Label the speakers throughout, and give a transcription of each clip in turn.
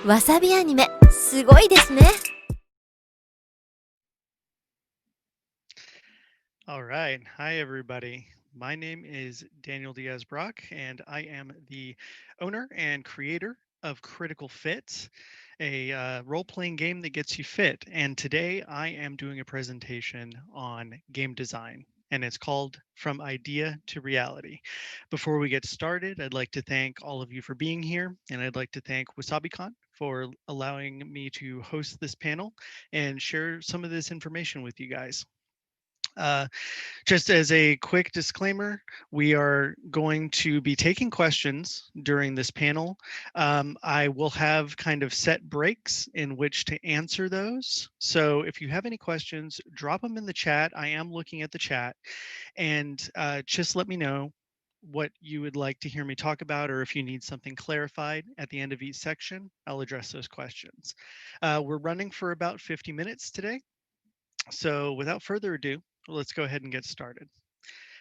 Speaker 1: わさびアニメ、すごいですね。
Speaker 2: All right. Hi, everybody. My name is Daniel Diaz Brock, and I am the owner and creator of Critical Fit, a role playing game that gets you fit. And today I am doing a presentation on game design, and it's called From Idea to Reality. Before we get started, I'd like to thank all of you for being here, and I'd like to thank WasabiCon for allowing me to host this panel and share some of this information with you guys. Uh, just as a quick disclaimer, we are going to be taking questions during this panel. I will have kind of set breaks in which to answer those. So if you have any questions, drop them in the chat. I am looking at the chat, and just let me know what you would like to hear me talk about, or if you need something clarified at the end of each section, I'll address those questions. We're running for about 50 minutes today. So without further ado, let's go ahead and get started.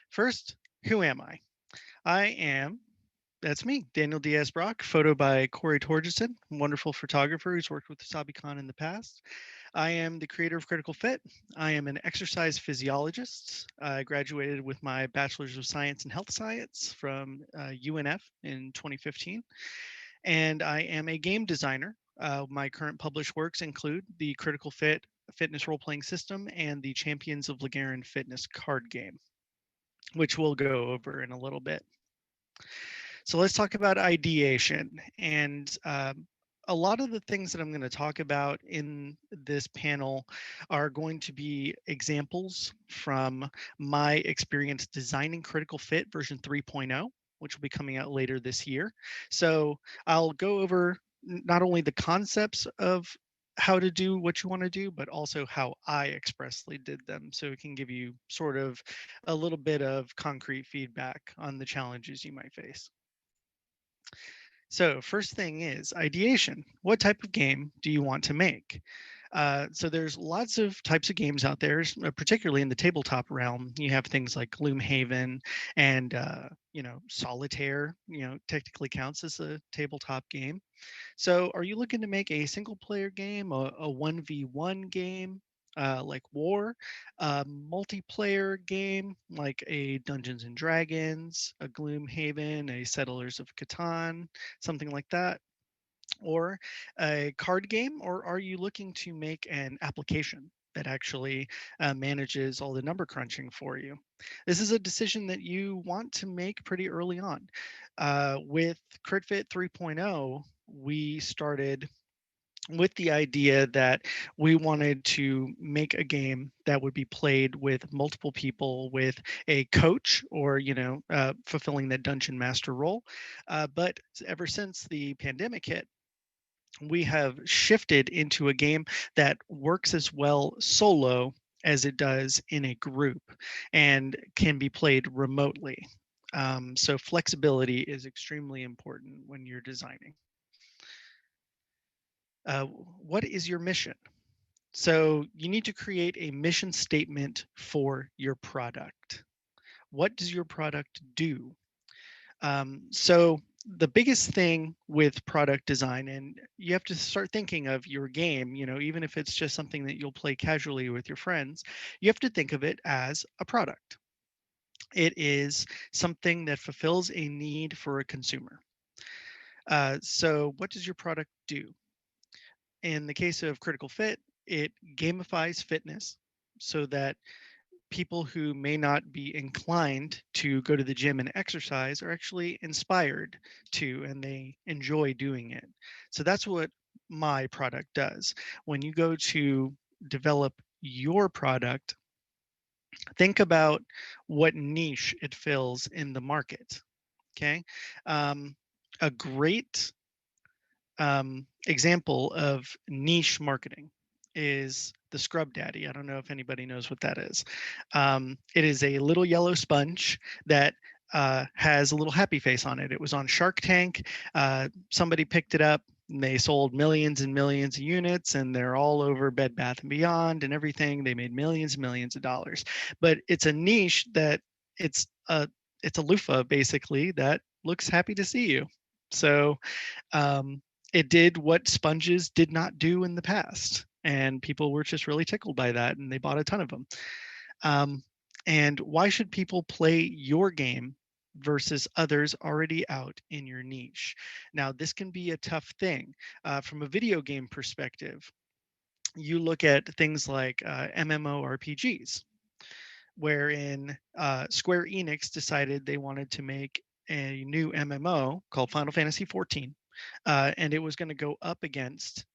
Speaker 2: First, who am I? That's me, Daniel Diaz Brock, photo by Corey Torgeson, wonderful photographer who's worked with WasabiCon in the past. I am the creator of Critical Fit. I am an exercise physiologist. I graduated with my Bachelor's of Science in Health Science from UNF in 2015. And I am a game designer. My current published works include the Critical Fit fitness role playing system and the Champions of Lagarin fitness card game, which we'll go over in a little bit. So let's talk about ideation. And a lot of the things that I'm going to talk about in this panel are going to be examples from my experience designing Critical Fit version 3.0, which will be coming out later this year. So I'll go over not only the concepts of how to do what you want to do, but also how I expressly did them. So it can give you sort of a little bit of concrete feedback on the challenges you might face. So first thing is ideation. What type of game do you want to make? So there's lots of types of games out there, particularly in the tabletop realm. You have things like Gloomhaven and Solitaire. Technically counts as a tabletop game. So are you looking to make a single player game, a 1v1 game like War, a multiplayer game like a Dungeons and Dragons, a Gloomhaven, a Settlers of Catan, something like that? Or a card game, or are you looking to make an application that actually manages all the number crunching for you? This is a decision that you want to make pretty early on. With CritFit 3.0, we started with the idea that we wanted to make a game that would be played with multiple people with a coach or fulfilling that dungeon master role, but ever since the pandemic hit, we have shifted into a game that works as well solo as it does in a group and can be played remotely. So flexibility is extremely important when you're designing. What is your mission? So you need to create a mission statement for your product. What does your product do? So the biggest thing with product design, and you have to start thinking of your game, even if it's just something that you'll play casually with your friends, you have to think of it as a product. It is something that fulfills a need for a consumer. So what does your product do? In the case of Critical Fit, it gamifies fitness so that people who may not be inclined to go to the gym and exercise are actually inspired to, and they enjoy doing it. So that's what my product does. When you go to develop your product, think about what niche it fills in the market. Okay. A great example of niche marketing is the Scrub Daddy. I don't know if anybody knows what that is. It is a little yellow sponge that has a little happy face on it. It was on Shark Tank. Somebody picked it up. And they sold millions and millions of units, and they're all over Bed Bath and Beyond and everything. They made millions and millions of dollars. But it's a niche that it's a it's a loofah basically that looks happy to see you. So um, it did what sponges did not do in the past, and people were just really tickled by that, and they bought a ton of them. Um, and why should people play your game versus others already out in your niche? Now, this can be a tough thing from a video game perspective. You look at things like MMORPGs, wherein Square Enix decided they wanted to make a new MMO called Final Fantasy XIV, and it was going to go up against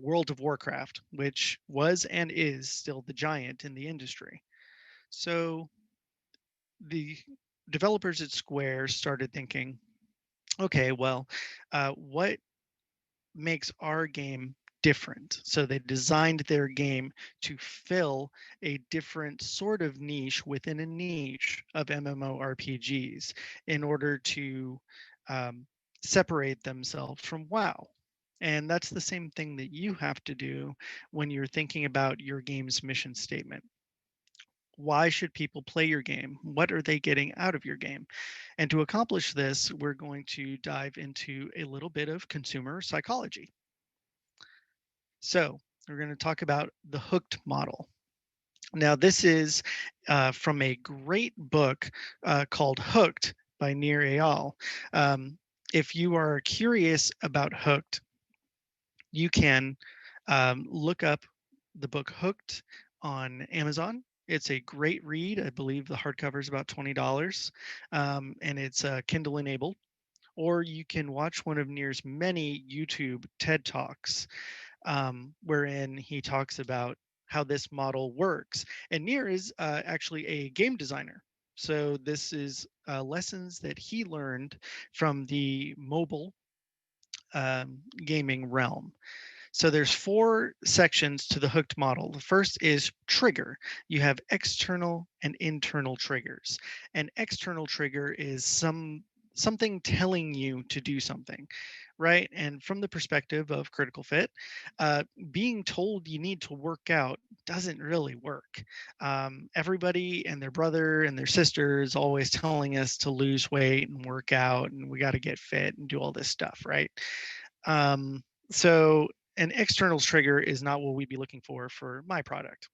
Speaker 2: World of Warcraft, which was and is still the giant in the industry. So the developers at Square started thinking, okay, well, what makes our game different? So they designed their game to fill a different sort of niche within a niche of MMORPGs in order to um, separate themselves from WoW. And that's the same thing that you have to do when you're thinking about your game's mission statement. Why should people play your game? What are they getting out of your game? And to accomplish this, we're going to dive into a little bit of consumer psychology. So, we're going to talk about the hooked model. Now, this is from a great book called Hooked by Nir Eyal. If you are curious about Hooked, you can look up the book Hooked on Amazon. It's a great read. I believe the hardcover is about $20, and it's Kindle enabled. Or you can watch one of Nir's many YouTube TED Talks, wherein he talks about how this model works. And Nir is actually a game designer. So this is lessons that he learned from the mobile gaming realm. So there's four sections to the hooked model. The first is trigger. You have external and internal triggers. An external trigger is something telling you to do something, right? And from the perspective of critical fit, being told you need to work out doesn't really work. Everybody and their brother and their sister is always telling us to lose weight and work out, and we got to get fit and do all this stuff, right? So an external trigger is not what we'd be looking for my product.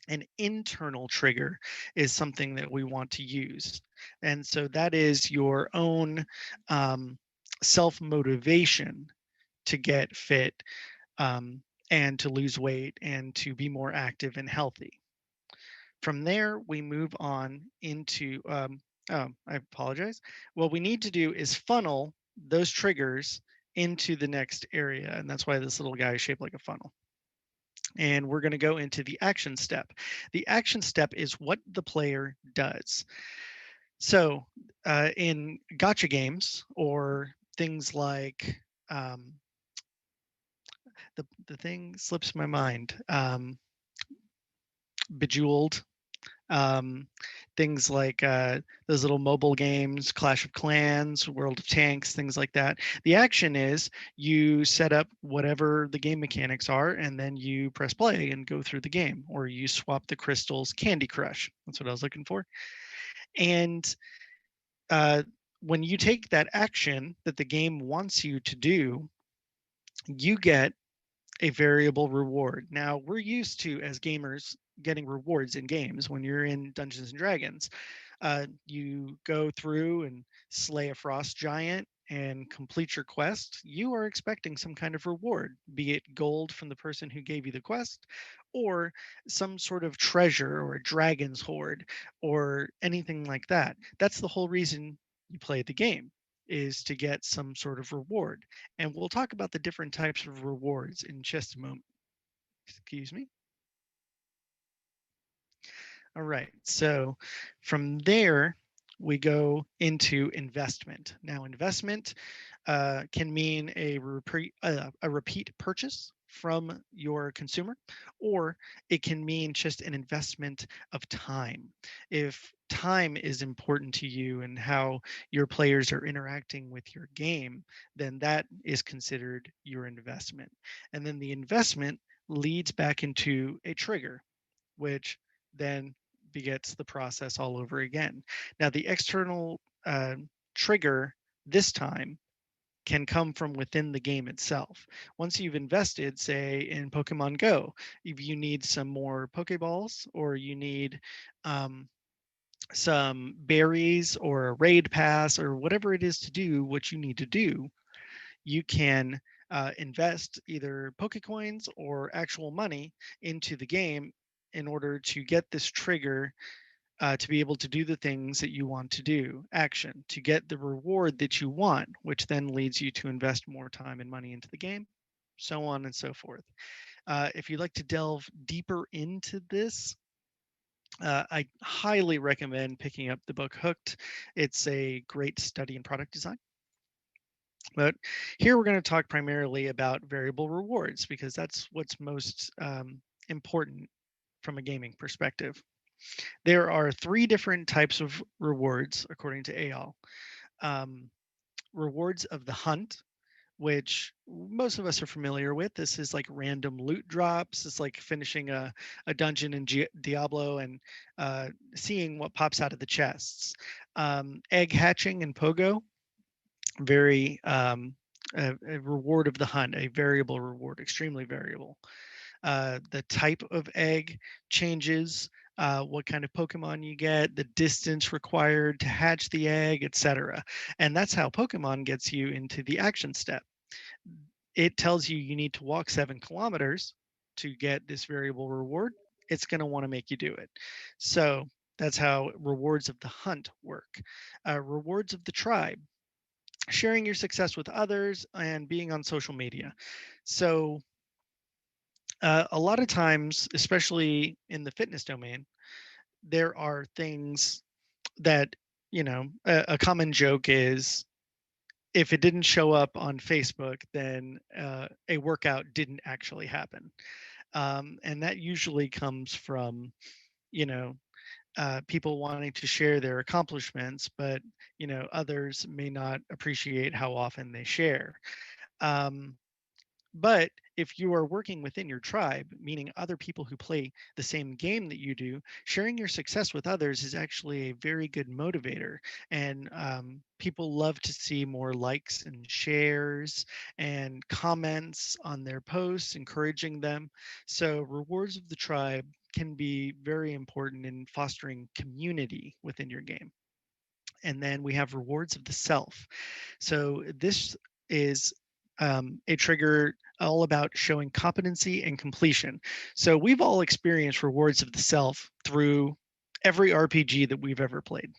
Speaker 2: An internal trigger is something that we want to use. And so that is your own self motivation to get fit and to lose weight and to be more active and healthy. From there, we move on into, oh, I apologize. What we need to do is funnel those triggers into the next area. And that's why this little guy is shaped like a funnel. And we're going to go into the action step. The action step is what the player does. So in gotcha games or things like the thing slips my mind, Bejeweled, um, things like those little mobile games, Clash of Clans, World of Tanks, things like that. The action is you set up whatever the game mechanics are, and then you press play and go through the game, or you swap the crystals. Candy Crush. That's what I was looking for. And uh, when you take that action that the game wants you to do, you get a variable reward. Now, we're used to, as gamers, getting rewards in games. When you're in Dungeons and Dragons, you go through and slay a frost giant and complete your quest. You are expecting some kind of reward, be it gold from the person who gave you the quest, or some sort of treasure or a dragon's hoard or anything like that. That's the whole reason you play the game, is to get some sort of reward. And we'll talk about the different types of rewards in just a moment. Excuse me. All right. So from there, we go into investment. Now, investment can mean a repeat purchase from your consumer, or it can mean just an investment of time. If time is important to you and how your players are interacting with your game, then that is considered your investment. And then the investment leads back into a trigger, which then begets the process all over again. Now, the external trigger this time can come from within the game itself. Once you've invested, say in Pokemon Go, if you need some more Pokeballs or you need um, some berries or a raid pass or whatever it is to do what you need to do, you can invest either Pokecoins or actual money into the game in order to get this trigger to be able to do the things that you want to do, action, to get the reward that you want, which then leads you to invest more time and money into the game, so on and so forth. If you'd like to delve deeper into this, I highly recommend picking up the book Hooked. It's a great study in product design. But here we're going to talk primarily about variable rewards because that's what's most important from a gaming perspective. There are three different types of rewards, according to AL. Um, rewards of the hunt, which most of us are familiar with. This is like random loot drops. It's like finishing a dungeon in Diablo and seeing what pops out of the chests. Egg hatching and Pogo, very a reward of the hunt, a variable reward, extremely variable. The type of egg changes, what kind of Pokemon you get, the distance required to hatch the egg, etc. And that's how Pokemon gets you into the action step. It tells you you need to walk 7 kilometers to get this variable reward. It's going to want to make you do it. So that's how rewards of the hunt work. Rewards of the tribe, sharing your success with others and being on social media. So a lot of times, especially in the fitness domain, there are things that, a common joke is if it didn't show up on Facebook, then a workout didn't actually happen. And that usually comes from, you know, people wanting to share their accomplishments, but, others may not appreciate how often they share. Um, But if you are working within your tribe, meaning other people who play the same game that you do, sharing your success with others is actually a very good motivator. And people love to see more likes and shares and comments on their posts, encouraging them. So, rewards of the tribe can be very important in fostering community within your game. And then we have rewards of the self. So this is a trigger all about showing competency and completion. So we've all experienced rewards of the self through every RPG that we've ever played.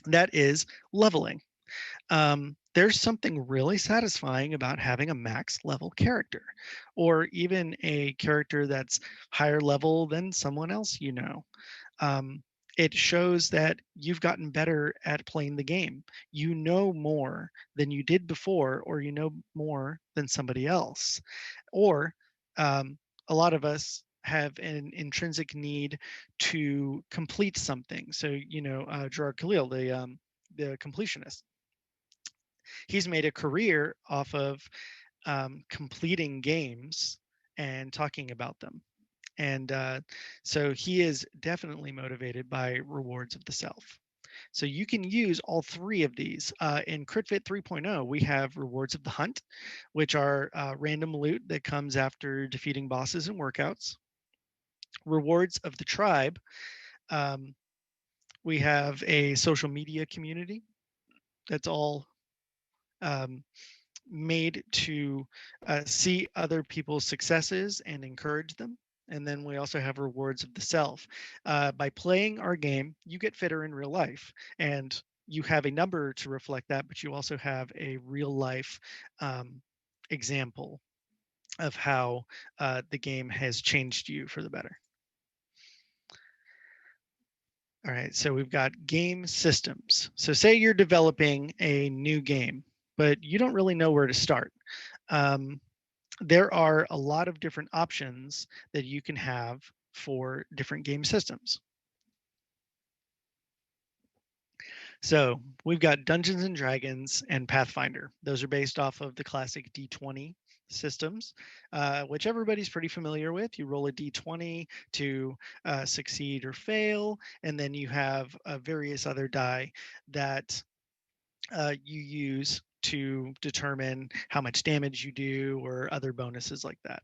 Speaker 2: That is leveling. There's something really satisfying about having a max level character, or even a character that's higher level than someone else you know. Um, it shows that you've gotten better at playing the game. You know more than you did before, or you know more than somebody else. Or a lot of us have an intrinsic need to complete something. So, Gerard Khalil, the completionist, he's made a career off of completing games and talking about them. And so he is definitely motivated by rewards of the self. So you can use all three of these. In CritFit 3.0, we have rewards of the hunt, which are random loot that comes after defeating bosses and workouts. Rewards of the tribe, um, we have a social media community that's all um, made to see other people's successes and encourage them. And then we also have rewards of the self. By playing our game, you get fitter in real life, and you have a number to reflect that, but you also have a real life um, example of how the game has changed you for the better. All right, so we've got game systems. So say you're developing a new game, but you don't really know where to start. Um, there are a lot of different options that you can have for different game systems. So we've got Dungeons and Dragons and Pathfinder. Those are based off of the classic D20 systems, which everybody's pretty familiar with. You roll a D20 to succeed or fail, and then you have various other die that you use to determine how much damage you do or other bonuses like that.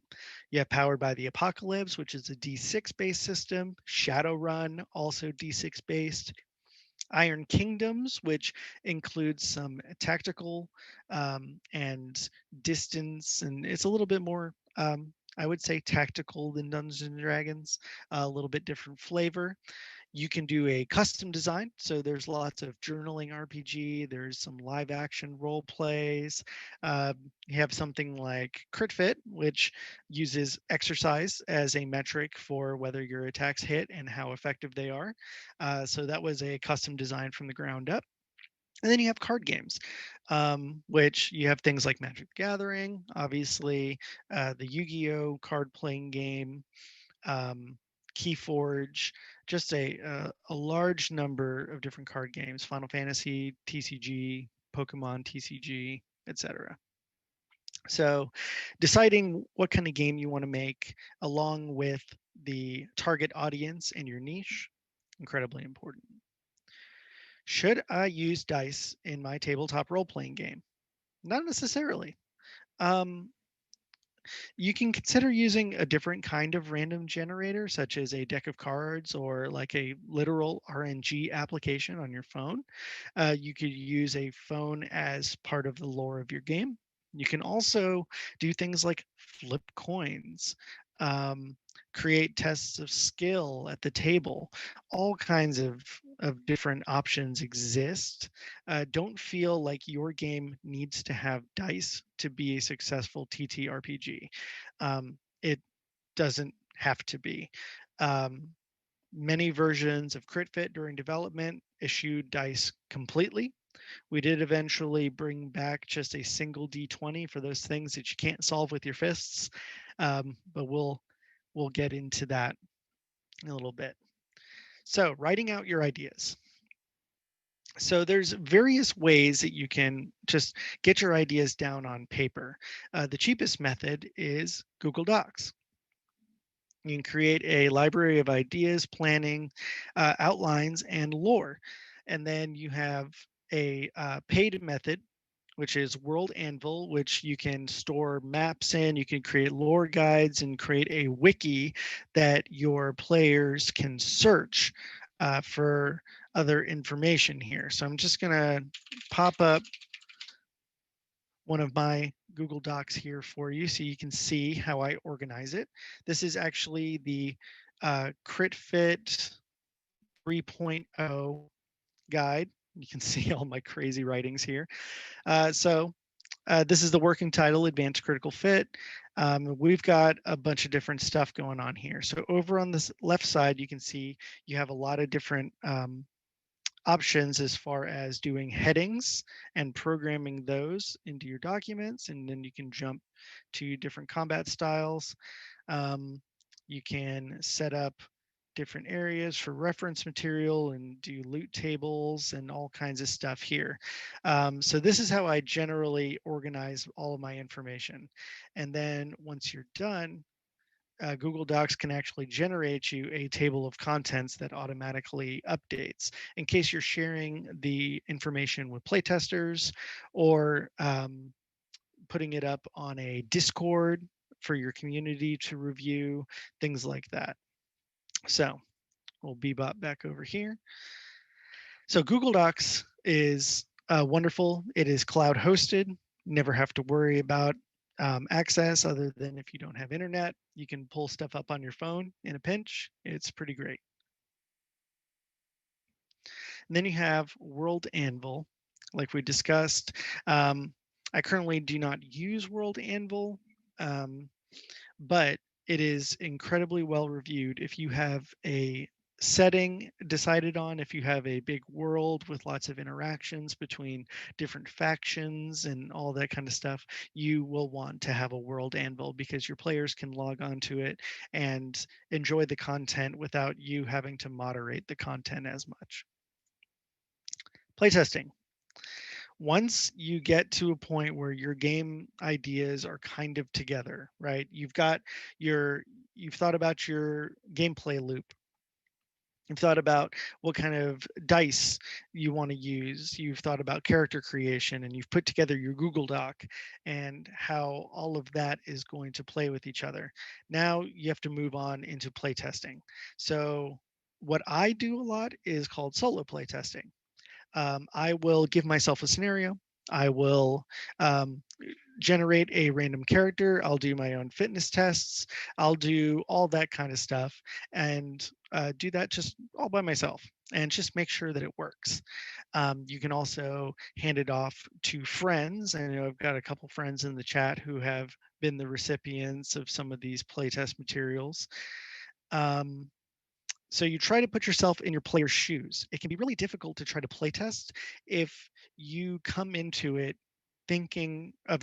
Speaker 2: You have Powered by the Apocalypse, which is a D6 based system. Shadowrun, also D6 based. Iron Kingdoms, which includes some tactical and distance, and it's a little bit more, I would say, tactical than Dungeons and Dragons, a little bit different flavor. You can do a custom design. So there's lots of journaling RPG. There's some live action role plays. You have something like Crit Fit, which uses exercise as a metric for whether your attacks hit and how effective they are. So that was a custom design from the ground up. And then you have card games, which you have things like Magic the Gathering, obviously, the Yu-Gi-Oh card playing game, um, Keyforge, just a large number of different card games, Final Fantasy, TCG, Pokemon, TCG, etc. So deciding what kind of game you want to make along with the target audience and your niche, incredibly important. Should I use dice in my tabletop role-playing game? Not necessarily. Um, You can consider using a different kind of random generator, such as a deck of cards or like a literal RNG application on your phone. You could use a phone as part of the lore of your game. You can also do things like flip coins, um, create tests of skill at the table. All kinds of different options exist. Don't feel like your game needs to have dice to be a successful TTRPG. It doesn't have to be. Um, Many versions of CritFit during development issued dice completely. We did eventually bring back just a single D20 for those things that you can't solve with your fists, but we'll get into that in a little bit. So, writing out your ideas. So there's various ways that you can just get your ideas down on paper. The cheapest method is Google Docs. You can create a library of ideas, planning, outlines, and lore. And then you have a paid method, which is World Anvil, which you can store maps in. You can create lore guides and create a wiki that your players can search for other information here. So I'm just going to pop up one of my Google Docs here for you so you can see how I organize it. This is actually the CritFit 3.0 guide. You can see all my crazy writings here. This is the working title, Advanced Critical Fit. We've got a bunch of different stuff going on here. So over on this left side, you can see you have a lot of different options as far as doing headings and programming those into your documents. And then you can jump to different combat styles. You can set up different areas for reference material and do loot tables and all kinds of stuff here. So this is how I generally organize all of my information. And then once you're done, Google Docs can actually generate you a table of contents that automatically updates in case you're sharing the information with playtesters or putting it up on a Discord for your community to review, things like that. So we'll bebop back over here. So Google Docs is wonderful. It is cloud hosted. Never have to worry about access other than if you don't have internet. You can pull stuff up on your phone in a pinch. It's pretty great. And then you have World Anvil, like we discussed. I currently do not use World Anvil, but it is incredibly well reviewed. If you have a setting decided on, if you have a big world with lots of interactions between different factions and all that kind of stuff, you will want to have a World Anvil because your players can log onto it and enjoy the content without you having to moderate the content as much. Playtesting. Once you get to a point where your game ideas are kind of together, right? You've thought about your gameplay loop. You've thought about what kind of dice you want to use. You've thought about character creation, and you've put together your Google Doc and how all of that is going to play with each other. Now you have to move on into playtesting. So what I do a lot is called solo playtesting. I will give myself a scenario. I will um, generate a random character. I'll do my own fitness tests. I'll do all that kind of stuff and do that just all by myself and just make sure that it works. You can also hand it off to friends. I know I've got a couple friends in the chat who have been the recipients of some of these playtest materials. Um, so you try to put yourself in your player's shoes. It can be really difficult to try to playtest if you come into it thinking of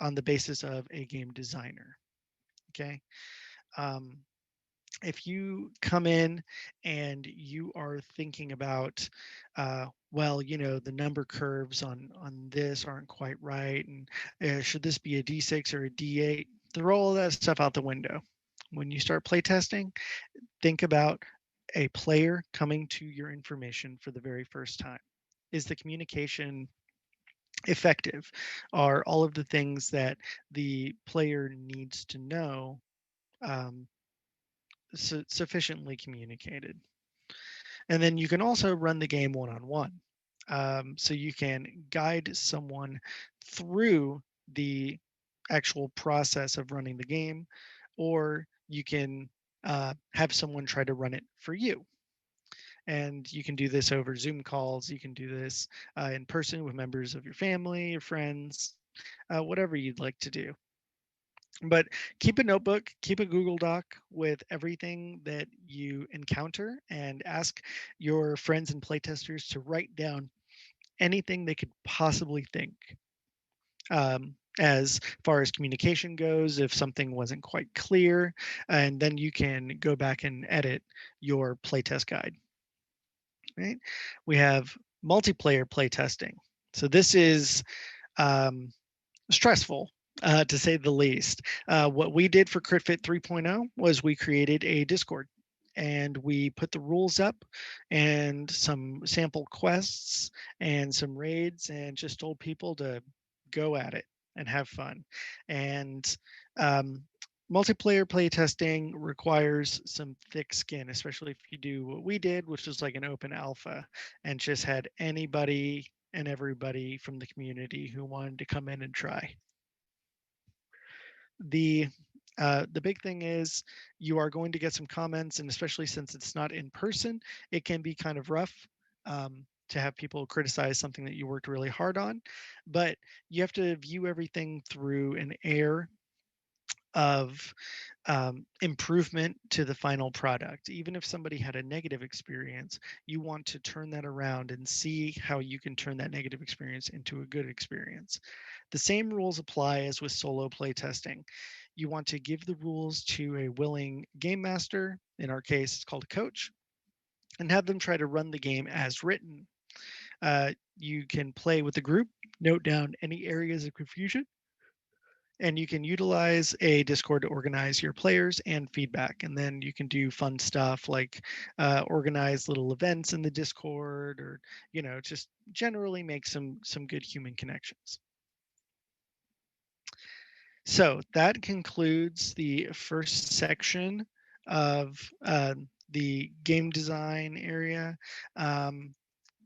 Speaker 2: on the basis of a game designer. Okay. Um, if you come in and you are thinking about, well, the number curves on this aren't quite right, and should this be a D6 or a D8? Throw all that stuff out the window. When you start playtesting, think about a player coming to your information for the very first time. Is the communication effective? Are all of the things that the player needs to know um, sufficiently communicated? And then you can also run the game one on one. So you can guide someone through the actual process of running the game, or you can have someone try to run it for you. And you can do this over Zoom calls. You can do this in person with members of your family, your friends, whatever you'd like to do. But keep a notebook, keep a Google Doc with everything that you encounter, and ask your friends and playtesters to write down anything they could possibly think. As far as communication goes, if something wasn't quite clear, and then you can go back and edit your playtest guide. Right? We have multiplayer playtesting. So this is um, stressful, to say the least. What we did for CritFit 3.0 was we created a Discord and we put the rules up and some sample quests and some raids and just told people to go at it and have fun. And um, multiplayer playtesting requires some thick skin, especially if you do what we did, which was like an open alpha and just had anybody and everybody from the community who wanted to come in and try. The the big thing is you are going to get some comments, and especially since it's not in person, it can be kind of rough to have people criticize something that you worked really hard on. But you have to view everything through an air of improvement to the final product. Even if somebody had a negative experience, you want to turn that around and see how you can turn that negative experience into a good experience. The same rules apply as with solo playtesting. You want to give the rules to a willing game master, in our case, it's called a coach, and have them try to run the game as written. You can play with the group, note down any areas of confusion, and you can utilize a Discord to organize your players and feedback. And then you can do fun stuff like organize little events in the Discord, or just generally make some good human connections. So that concludes the first section of the game design area.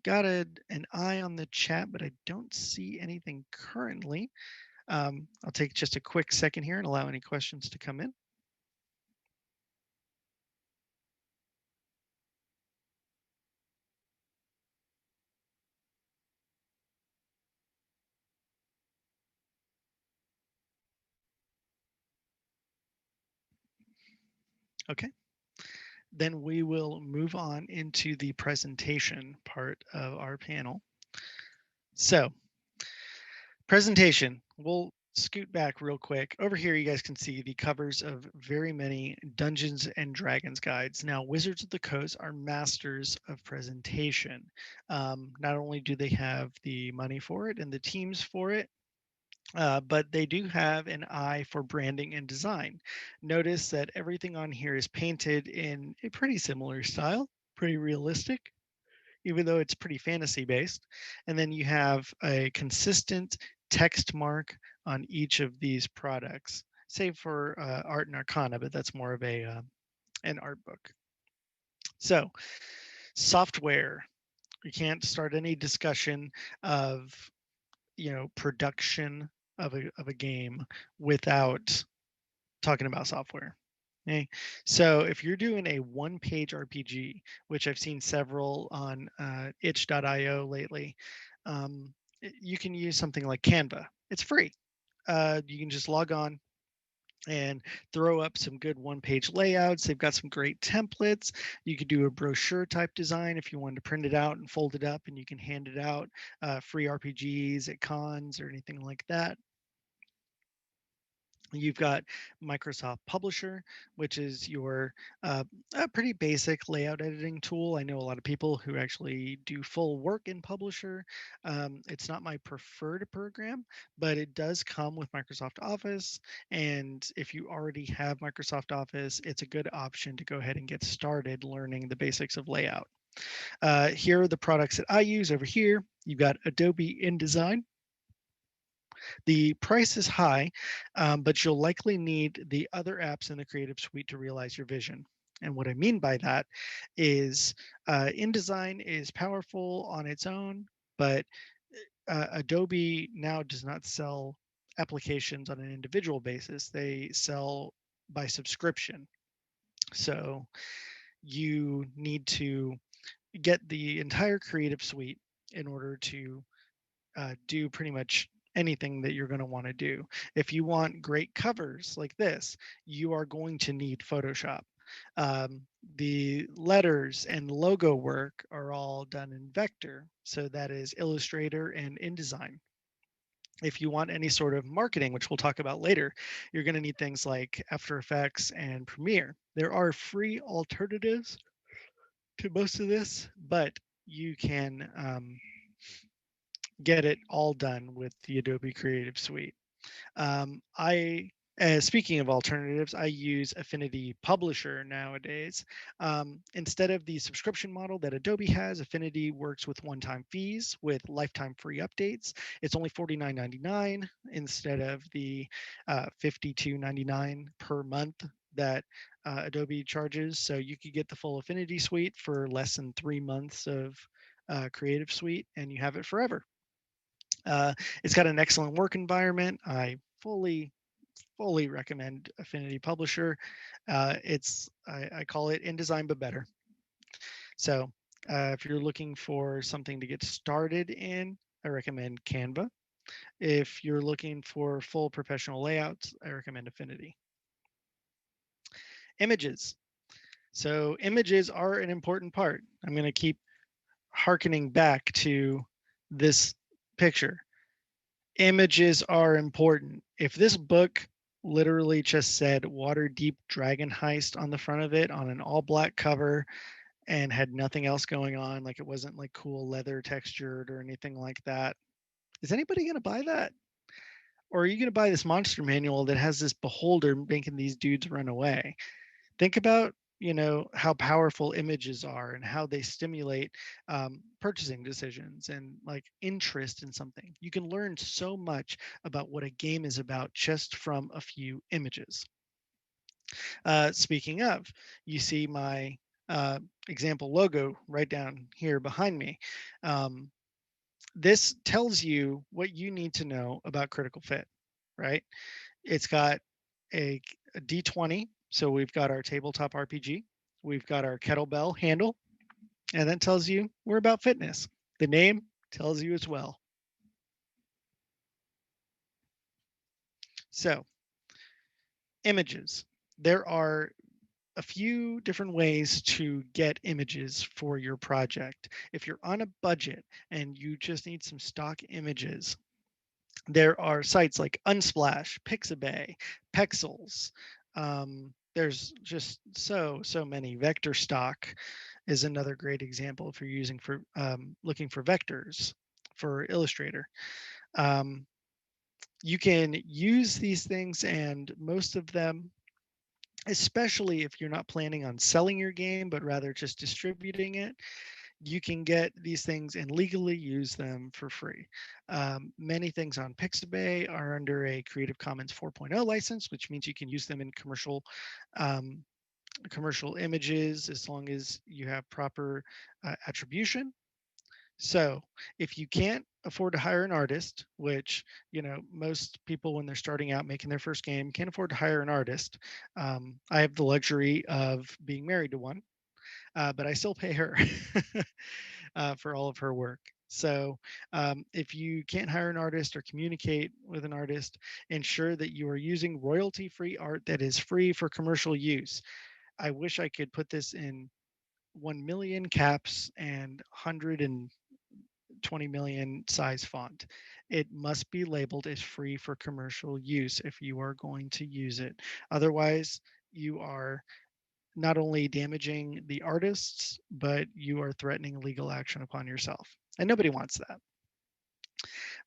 Speaker 2: Got an eye on the chat, but I don't see anything currently. I'll take just a quick second here and allow any questions to come in. Okay. Then we will move on into the presentation part of our panel. So, presentation. We'll scoot back real quick. Over here, you guys can see the covers of very many Dungeons and Dragons guides. Now, Wizards of the Coast are masters of presentation. Not only do they have the money for it and the teams for it, but they do have an eye for branding and design. Notice that everything on here is painted in a pretty similar style. pretty realistic, even though it's pretty fantasy based. And then you have a consistent text mark on each of these products, save for Art and Arcana, but that's more of a an art book. So, software. We can't start any discussion of production of a game without talking about software. Okay. So if you're doing a one-page RPG, which I've seen several on itch.io lately, you can use something like Canva. It's free. You can just log on and throw up some good one-page layouts. They've got some great templates. You could do a brochure type design if you wanted to print it out and fold it up, and you can hand it out, free RPGs at cons or anything like that. You've got Microsoft Publisher, which is your a pretty basic layout editing tool. I know a lot of people who actually do full work in Publisher. It's not my preferred program, but it does come with Microsoft Office. And if you already have Microsoft Office, it's a good option to go ahead and get started learning the basics of layout. Here are the products that I use over here. You've got Adobe InDesign. The price is high, but you'll likely need the other apps in the Creative Suite to realize your vision. And what I mean by that is InDesign is powerful on its own, but Adobe now does not sell applications on an individual basis. They sell by subscription. So you need to get the entire Creative Suite in order to do pretty much anything that you're going to want to do. If you want great covers like this, you are going to need Photoshop. The letters and logo work are all done in Vector, so that is Illustrator and InDesign. If you want any sort of marketing, which we'll talk about later, you're going to need things like After Effects and Premiere. There are free alternatives to most of this, but you can get it all done with the Adobe Creative Suite. Speaking of alternatives, I use Affinity Publisher nowadays. Instead of the subscription model that Adobe has, Affinity works with one-time fees with lifetime free updates. It's only $49.99 instead of the $52.99 per month that Adobe charges. So you could get the full Affinity Suite for less than 3 months of Creative Suite, and you have it forever. It's got an excellent work environment. I fully recommend Affinity Publisher. I call it InDesign but better. So if you're looking for something to get started in, I recommend Canva. If you're looking for full professional layouts, I recommend Affinity. Images. So images are an important part. I'm going to keep hearkening back to this picture. Images are important. If this book literally just said Waterdeep Dragon Heist on the front of it on an all black cover and had nothing else going on, like it wasn't like cool leather textured or anything like that, is anybody going to buy that? Or are you going to buy this monster manual that has this beholder making these dudes run away? Think about how powerful images are and how they stimulate purchasing decisions and like interest in something. You can learn so much about what a game is about just from a few images. Speaking of, you see my example logo right down here behind me. This tells you what you need to know about critical fit, right? It's got a D20. So we've got our tabletop RPG. We've got our kettlebell handle. And that tells you we're about fitness. The name tells you as well. So, images. There are a few different ways to get images for your project. If you're on a budget and you just need some stock images, there are sites like Unsplash, Pixabay, Pexels. There's just so many. Vector Stock is another great example if you're using for looking for vectors for Illustrator. You can use these things, and most of them especially if you're not planning on selling your game, but rather just distributing it. You can get these things and legally use them for free. Many things on Pixabay are under a Creative Commons 4.0 license, which means you can use them in um, commercial images as long as you have proper attribution. So if you can't afford to hire an artist, which most people when they're starting out making their first game can't afford to hire an artist. I have the luxury of being married to one, but I still pay her for all of her work. So if you can't hire an artist or communicate with an artist, ensure that you are using royalty-free art that is free for commercial use. I wish I could put this in 1 million caps and 120 million size font. It must be labeled as free for commercial use if you are going to use it. Otherwise, you are not only damaging the artists, but you are threatening legal action upon yourself. And nobody wants that.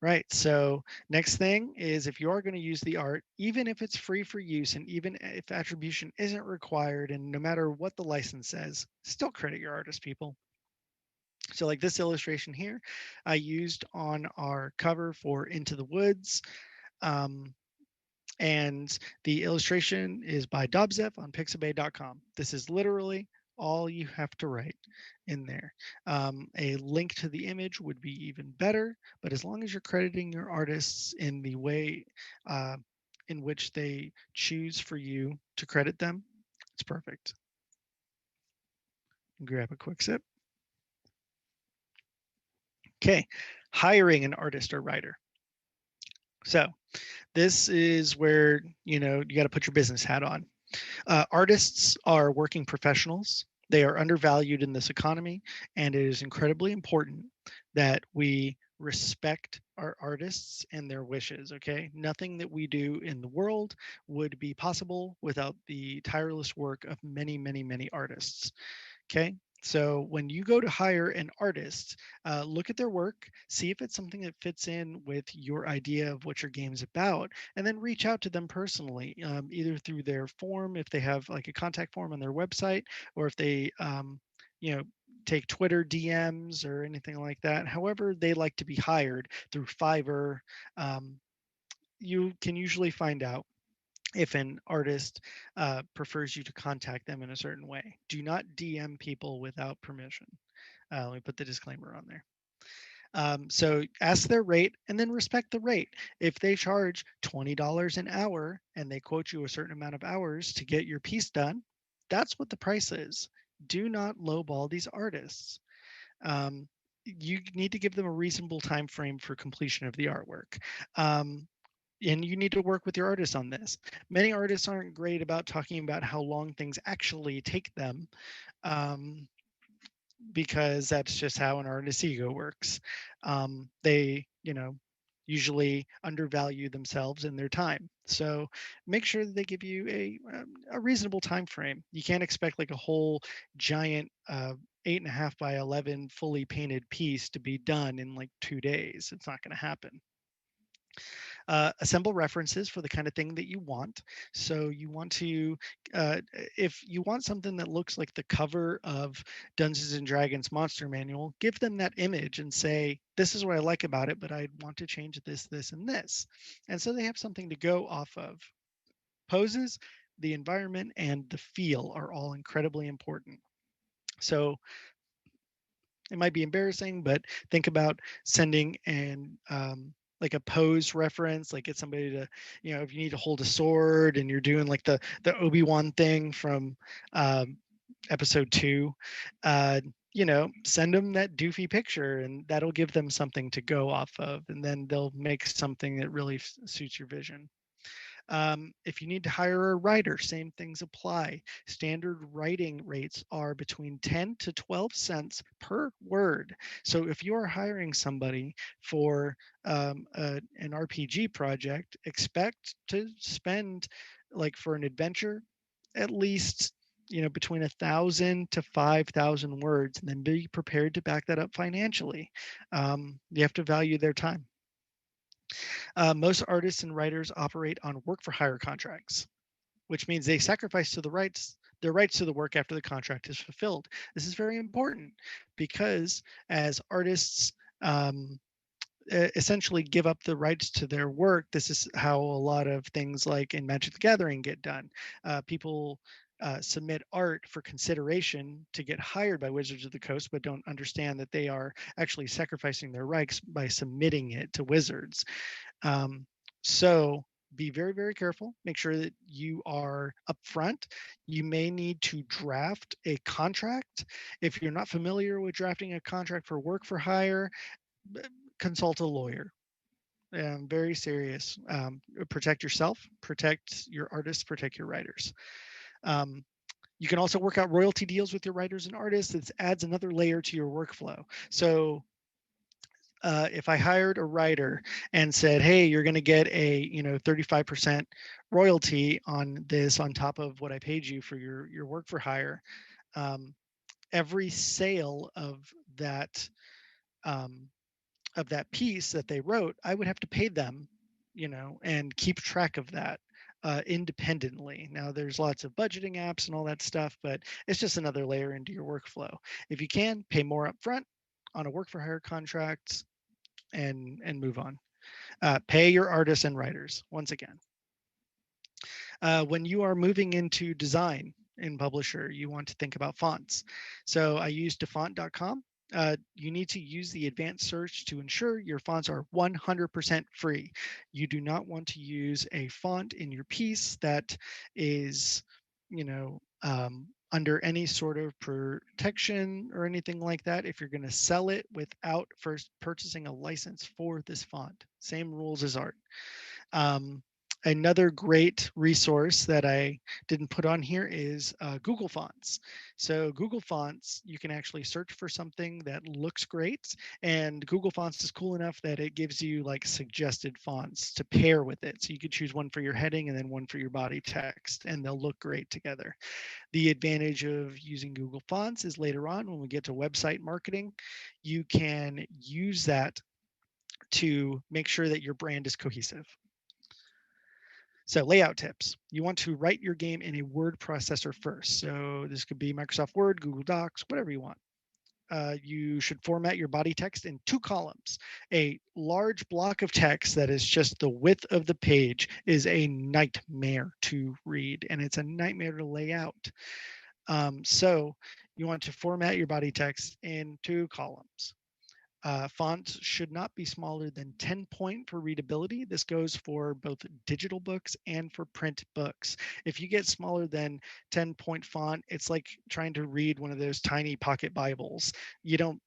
Speaker 2: Right. So, next thing is if you are going to use the art, even if it's free for use and even if attribution isn't required, and no matter what the license says, still credit your artist, people. So, like this illustration here, I used on our cover for Into the Woods. Um, and the illustration is by Dobzev on pixabay.com. This is literally all you have to write in there. A link to the image would be even better, but as long as you're crediting your artists in the way uh, in which they choose for you to credit them, it's perfect. Grab a quick sip. Okay, hiring an artist or writer. So this is where you got to put your business hat on. Artists are working professionals. They are undervalued in this economy, and it is incredibly important that we respect our artists and their wishes. Okay, nothing that we do in the world would be possible without the tireless work of many, many, many artists. Okay. So when you go to hire an artist, look at their work, see if it's something that fits in with your idea of what your game's about, and then reach out to them personally, either through their form, if they have like a contact form on their website, or if they, you know, take Twitter DMs or anything like that. However, they like to be hired through Fiverr. Um, you can usually find out if an artist prefers you to contact them in a certain way. Do not DM people without permission. Let me put the disclaimer on there. So ask their rate and then respect the rate. If they charge $20 an hour and they quote you a certain amount of hours to get your piece done, that's what the price is. Do not lowball these artists. You need to give them a reasonable time frame for completion of the artwork. And you need to work with your artists on this. Many artists aren't great about talking about how long things actually take them, um, because that's just how an artist's ego works. They, usually undervalue themselves and their time. So make sure that they give you a reasonable time frame. You can't expect like a whole giant 8.5 by 11 fully painted piece to be done in like 2 days. It's not going to happen. Assemble references for the kind of thing that you want. So you want to, if you want something that looks like the cover of Dungeons and Dragons Monster Manual, give them that image and say, this is what I like about it, but I want to change this, this, and this. And so they have something to go off of. Poses, the environment, and the feel are all incredibly important. So it might be embarrassing, but think about sending an like a pose reference, like get somebody to, if you need to hold a sword and you're doing like the Obi-Wan thing from episode 2, send them that doofy picture and that'll give them something to go off of, and then they'll make something that really suits your vision. If you need to hire a writer, same things apply. Standard writing rates are between 10 to 12 cents per word. So if you are hiring somebody for an RPG project, expect to spend, like for an adventure, at least between 1,000 to 5,000 words, and then be prepared to back that up financially. You have to value their time. Most artists and writers operate on work for hire contracts. which means they sacrifice to their rights to the work after the contract is fulfilled. This is very important because as artists essentially give up the rights to their work, this is how a lot of things like in Magic the Gathering get done. People submit art for consideration to get hired by Wizards of the Coast, but don't understand that they are actually sacrificing their rights by submitting it to Wizards. So be very, very careful. Make sure that you are upfront. You may need to draft a contract. If you're not familiar with drafting a contract for work for hire, consult a lawyer. Very serious. Protect yourself, protect your artists, protect your writers. Um, you can also work out royalty deals with your writers and artists. It adds another layer to your workflow. So if I hired a writer and said, "Hey, you're going to get a 35% royalty on this on top of what I paid you for your work for hire," um, every sale that um, of that piece that they wrote, I would have to pay them, and keep track of that independently. Now, there's lots of budgeting apps and all that stuff, but it's just another layer into your workflow. If you can, pay more upfront on a work for hire contract and move on. Pay your artists and writers once again. When you are moving into design in Publisher, you want to think about fonts. So I use defont.com. You need to use the advanced search to ensure your fonts are 100% free. You do not want to use a font in your piece that is, under any sort of protection or anything like that if you're going to sell it without first purchasing a license for this font. Same rules as art. Um, Another great resource that I didn't put on here is Google Fonts. So Google Fonts, you can actually search for something that looks great, and Google Fonts is cool enough that it gives you like suggested fonts to pair with it. So you could choose one for your heading and then one for your body text, and they'll look great together. The advantage of using Google Fonts is later on when we get to website marketing, you can use that to make sure that your brand is cohesive. So layout tips. You want to write your game in a word processor first. So this could be Microsoft Word, Google Docs, whatever you want. You should format your body text in 2 columns. A large block of text that is just the width of the page is a nightmare to read, and it's a nightmare to lay out. So you want to format your body text in 2 columns. Fonts should not be smaller than 10 point for readability. This goes for both digital books and for print books. If you get smaller than 10 point font, it's like trying to read one of those tiny pocket Bibles. You don't,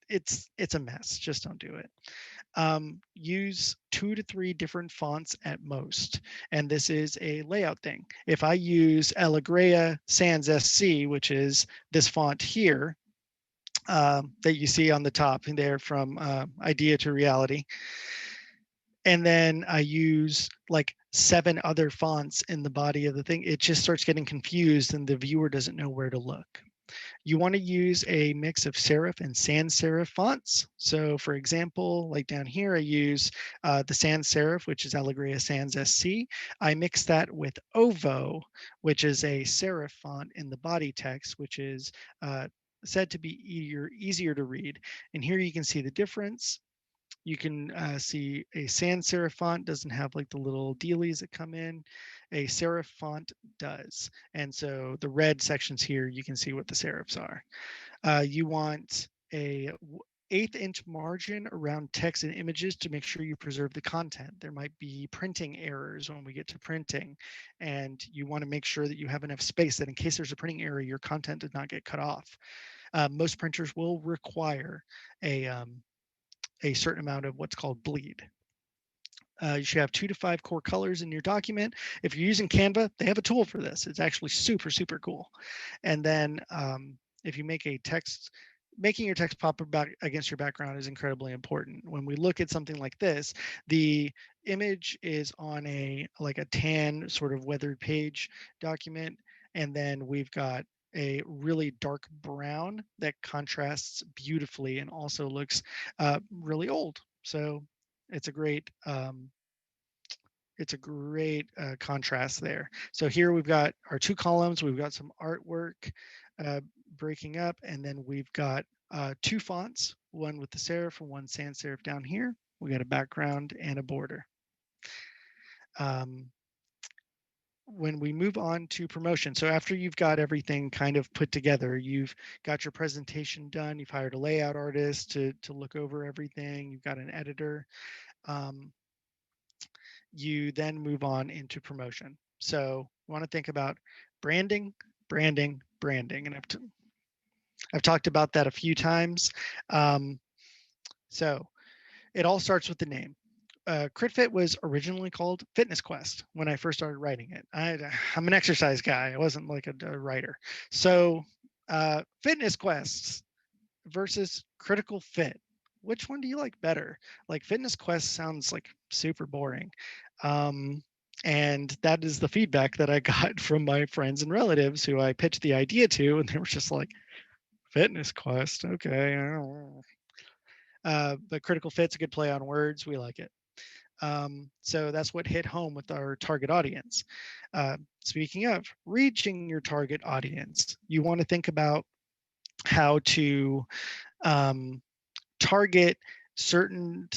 Speaker 2: it's a mess. Just don't do it. Use 2 to 3 different fonts at most. And this is a layout thing. If I use Allegria Sans SC, which is this font here, that you see on the top there from idea to reality. And then I use like 7 other fonts in the body of the thing. It just starts getting confused and the viewer doesn't know where to look. You want to use a mix of serif and sans serif fonts. So for example, like down here, I use the sans serif, which is Allegria Sans SC. I mix that with Ovo, which is a serif font in the body text, which is said to be easier to read. And here you can see the difference. You can see a sans serif font doesn't have like the little dealies that come in. A serif font does. And so the red sections here, you can see what the serifs are. You want a 1/8 inch margin around text and images to make sure you preserve the content. There might be printing errors when we get to printing, and you want to make sure that you have enough space that in case there's a printing error, your content does not get cut off. Most printers will require a certain amount of what's called bleed. You should have 2 to 5 core colors in your document. If you're using Canva, they have a tool for this. It's actually super, super cool. And then if you make a text, making your text pop back against your background is incredibly important. When we look at something like this, the image is on a tan sort of weathered page document, and then we've got a really dark brown that contrasts beautifully and also looks really old. So it's a great it's a great contrast there. So here we've got our two columns. We've got some artwork uh, breaking up, and then we've got two fonts, one with the serif and one sans serif down here. We got a background and a border. Um, when we move on to promotion, so after you've got everything kind of put together, you've got your presentation done, you've hired a layout artist to look over everything, you've got an editor, um, you then move on into promotion. So you want to think about branding, branding, branding, and I've talked about that a few times. Um, so it all starts with the name. CritFit was originally called Fitness Quest when I first started writing it. I'm an exercise guy. I wasn't like a writer. So Fitness Quest versus Critical Fit. Which one do you like better? Like Fitness Quest sounds like super boring. Um, and that is the feedback that I got from my friends and relatives who I pitched the idea to, and they were just like, Fitness Quest, okay. But Critical Fit's a good play on words. We like it. So that's what hit home with our target audience. Speaking of reaching your target audience, you want to think about how to target certain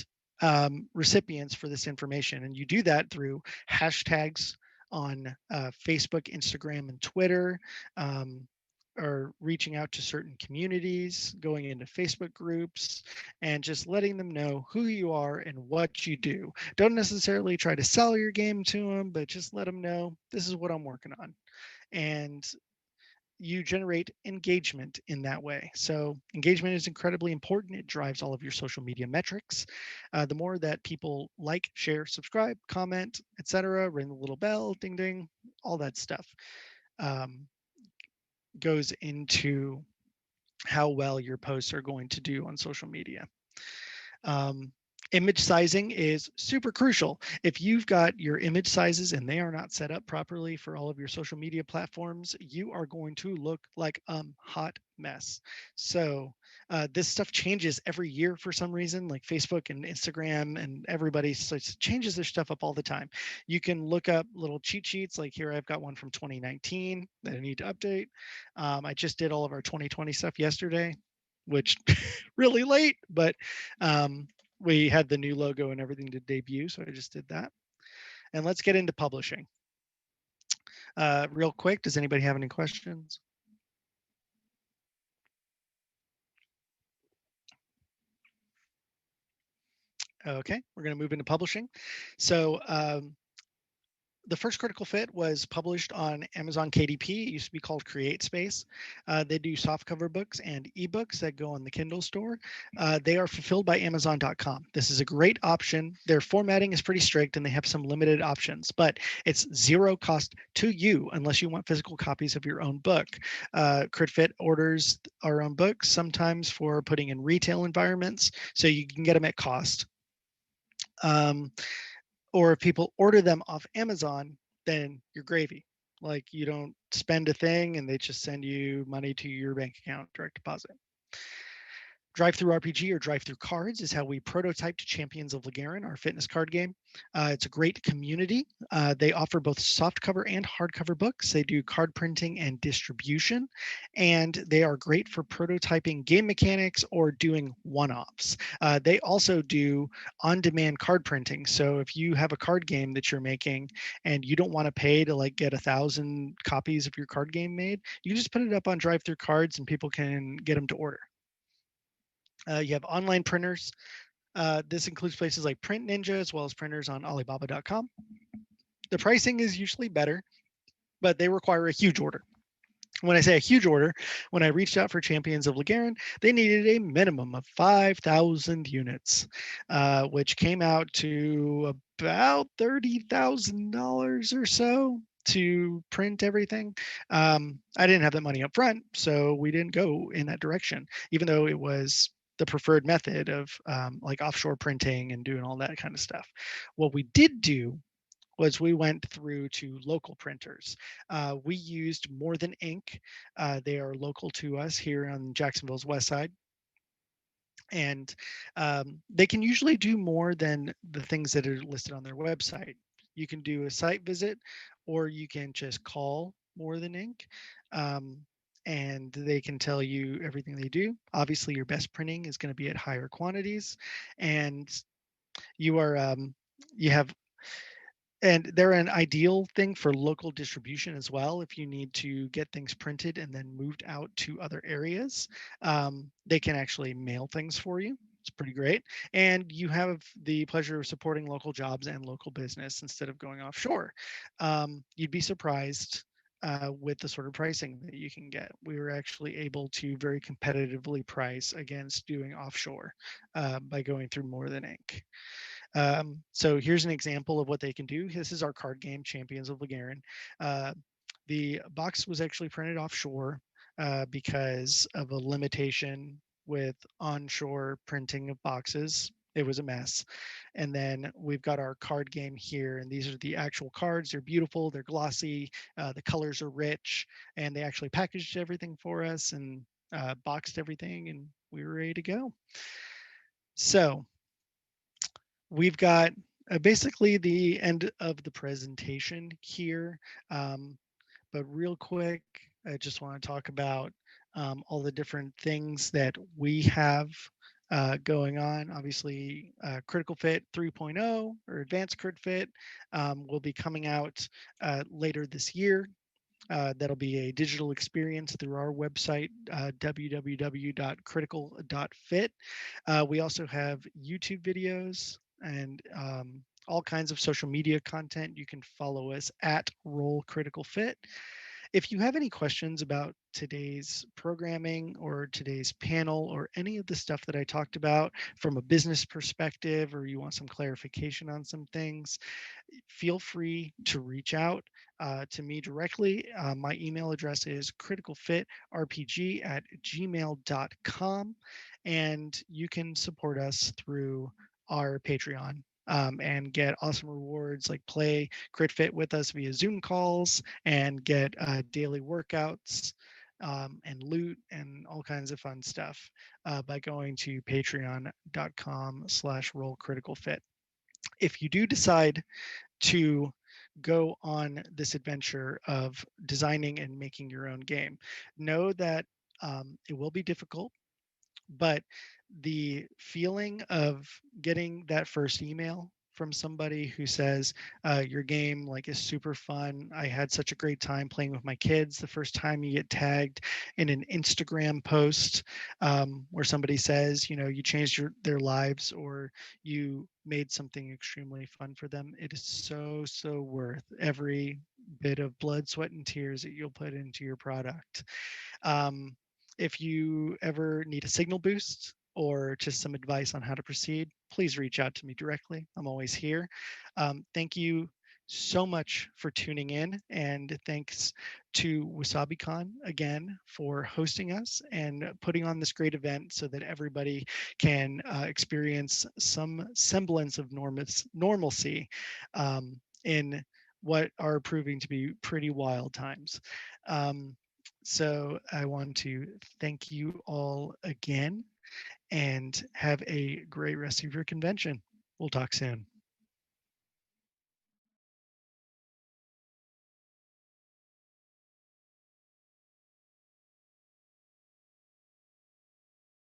Speaker 2: recipients for this information. And you do that through hashtags on Facebook, Instagram, and Twitter, or reaching out to certain communities, going into Facebook groups, and just letting them know who you are and what you do. Don't necessarily try to sell your game to them, but just let them know this is what I'm working on. And you generate engagement in that way. So engagement is incredibly important. It drives all of your social media metrics. The more that people like, share, subscribe, comment, etc., ring the little bell, ding ding, all that stuff um, goes into how well your posts are going to do on social media. Um, Image sizing is super crucial. If you've got your image sizes and they are not set up properly for all of your social media platforms, you are going to look like a hot mess. So this stuff changes every year for some reason, like Facebook and Instagram and everybody changes their stuff up all the time. You can look up little cheat sheets. Like here, I've got one from 2019 that I need to update. I just did all of our 2020 stuff yesterday, which really late, but we had the new logo and everything to debut, so I just did that. And let's get into publishing. Real quick, does anybody have any questions? Okay, we're going to move into publishing. So the first Critical Fit was published on Amazon KDP. It used to be called CreateSpace. They do softcover books and ebooks that go on the Kindle store. They are fulfilled by Amazon.com. This is a great option. Their formatting is pretty strict and they have some limited options, but it's zero cost to you unless you want physical copies of your own book. CritFit orders our own books sometimes for putting in retail environments, so you can get them at cost. Or if people order them off Amazon, then you're gravy. Like you don't spend a thing and they just send you money to your bank account, direct deposit. Drive-Thru RPG or Drive-Thru Cards is how we prototyped Champions of Lagarin, our fitness card game. It's a great community. They offer both softcover and hardcover books. They do card printing and distribution, and they are great for prototyping game mechanics or doing one-offs. They also do on-demand card printing. So if you have a card game that you're making and you don't want to pay to like get 1,000 copies of your card game made, you just put it up on Drive-Thru Cards and people can get them to order. You have online printers. This includes places like Print Ninja as well as printers on Alibaba.com. The pricing is usually better, but they require a huge order. When I say a huge order, when I reached out for Champions of Lagarin, they needed a minimum of 5,000 units, which came out to about $30,000 or so to print everything. I didn't have that money up front, so we didn't go in that direction, even though it was the preferred method of like offshore printing and doing all that kind of stuff. What we did do was we went through to local printers. We used More Than Ink. They are local to us here on Jacksonville's west side. And they can usually do more than the things that are listed on their website. You can do a site visit, or you can just call More Than Ink. Um, and they can tell you everything they do. Obviously, your best printing is going to be at higher quantities, and you are you have and they're an ideal thing for local distribution as well. If you need to get things printed and then moved out to other areas, they can actually mail things for you. It's pretty great. And you have the pleasure of supporting local jobs and local business instead of going offshore. You'd be surprised with the sort of pricing that you can get. We were actually able to very competitively price against doing offshore by going through More Than Ink. So here's an example of what they can do. This is our card game, Champions of Lagarin. Uh, the box was actually printed offshore because of a limitation with onshore printing of boxes. It was a mess. And then we've got our card game here, and these are the actual cards. They're beautiful, they're glossy, the colors are rich, and they actually packaged everything for us and boxed everything, and we were ready to go. So we've got basically the end of the presentation here. But real quick, I just want to talk about all the different things that we have going on. Obviously, Critical Fit 3.0 or Advanced Crit Fit will be coming out later this year. That'll be a digital experience through our website, www.critical.fit. We also have YouTube videos and all kinds of social media content. You can follow us at Roll Critical Fit. If you have any questions about today's programming or today's panel or any of the stuff that I talked about from a business perspective, or you want some clarification on some things, feel free to reach out to me directly. My email address is criticalfitrpg@gmail.com, and you can support us through our Patreon. And get awesome rewards like play Crit Fit with us via Zoom calls and get daily workouts and loot and all kinds of fun stuff by going to patreon.com/rollcriticalfit. If you do decide to go on this adventure of designing and making your own game, know that it will be difficult, but the feeling of getting that first email from somebody who says your game like is super fun, I had such a great time playing with my kids, the first time you get tagged in an Instagram post where somebody says, you know, you changed their lives or you made something extremely fun for them, it is so worth every bit of blood, sweat, and tears that you'll put into your product. um, if you ever need a signal boost or just some advice on how to proceed, please reach out to me directly. I'm always here. Thank you so much for tuning in, and thanks to WasabiCon again for hosting us and putting on this great event so that everybody can experience some semblance of normalcy in what are proving to be pretty wild times. Um, so I want to thank you all again and have a great rest of your convention. We'll talk soon.